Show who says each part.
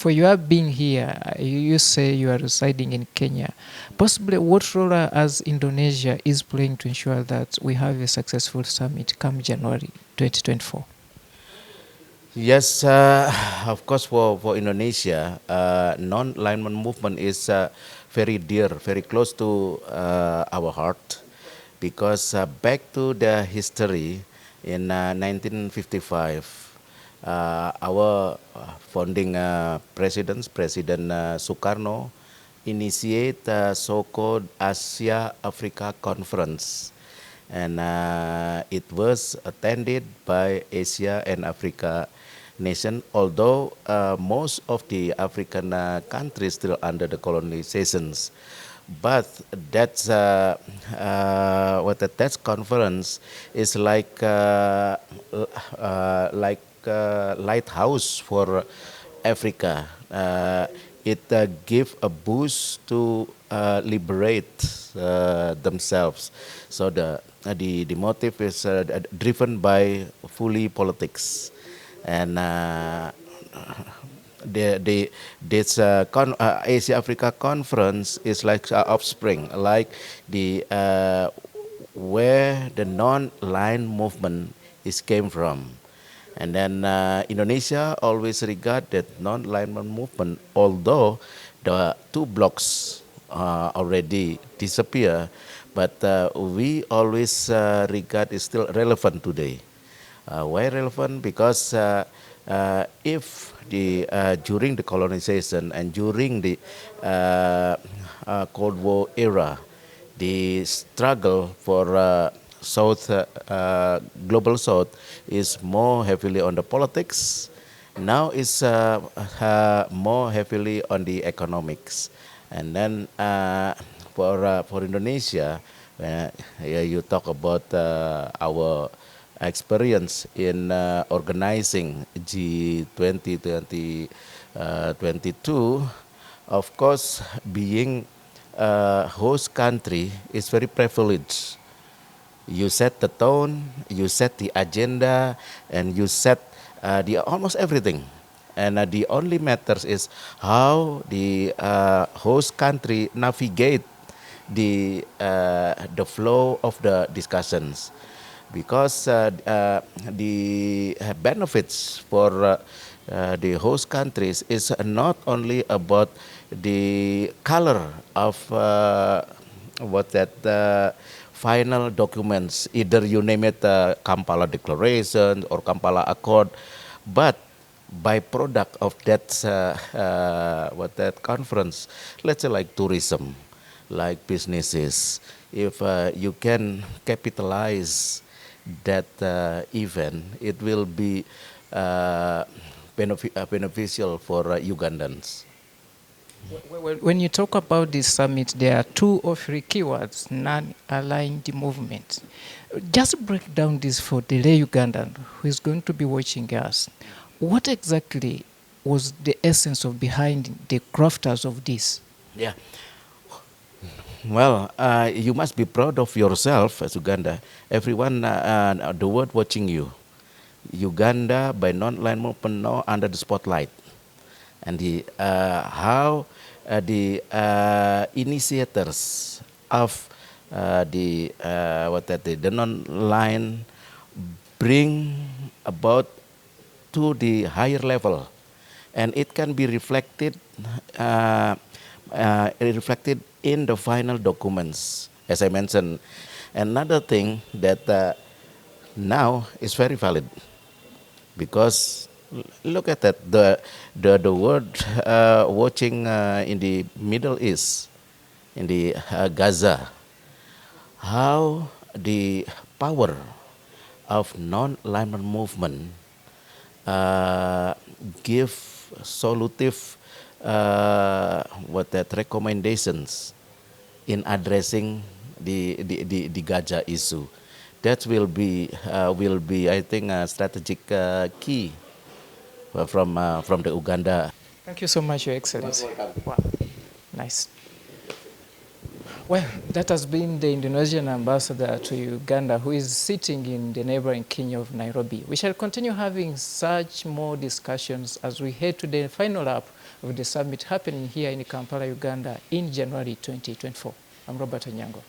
Speaker 1: for your being here, you say you are residing in Kenya. Possibly, what role as Indonesia is playing to ensure that we have a successful summit come January 2024?
Speaker 2: Yes, of course, for Indonesia, non-alignment movement is very dear, very close to our heart, because back to the history in 1955, our founding President Sukarno, initiate so-called Asia Africa Conference, and it was attended by Asia and Africa nation, although most of the African countries still under the colonizations. But that's that conference is like lighthouse for Africa. It give a boost to liberate themselves. So the motive is driven by fully politics, and this Asia Africa conference is like offspring, like the where the non-aligned movement is came from. And then Indonesia always regard that non-alignment movement, although the two blocks already disappear, but we always regard is still relevant today. Why relevant? Because if the during the colonization and during the Cold War era, the struggle for South, global South is more heavily on the politics. Now it's more heavily on the economics. And then for Indonesia, yeah, you talk about our experience in organizing G20 2022. Of course, being a host country is very privileged. You set the tone, you set the agenda, and you set the almost everything. And the only matters is how the host country navigate the flow of the discussions, because the benefits for the host countries is not only about the color of final documents, either you name it Kampala Declaration or Kampala Accord, but byproduct of that conference, let's say like tourism, like businesses, if you can capitalize that event, it will be beneficial for Ugandans.
Speaker 1: When you talk about this summit, there are two or three keywords: non-aligned movement. Just break down this for the lay Ugandan who is going to be watching us. What exactly was the essence of behind the crafters of this?
Speaker 2: Yeah. Well, you must be proud of yourself as Uganda. Everyone, the world watching you. Uganda by non-aligned movement now under the spotlight, and the how the initiators of the non-aligned bring about to the higher level, and it can be reflected in the final documents, as I mentioned. Another thing that now is very valid, because look at that, the world watching in the Middle East, in the Gaza, how the power of non-alignment movement give solutive recommendations in addressing the Gaza issue. That will be I think a strategic key from the Uganda.
Speaker 1: Thank you so much, Your Excellency. Wow, nice. Well, that has been the Indonesian ambassador to Uganda, who is sitting in the neighboring Kenya of Nairobi. We shall continue having such more discussions as we head to the final lap of the summit happening here in Kampala, Uganda in January 2024. I'm Robert Onyango.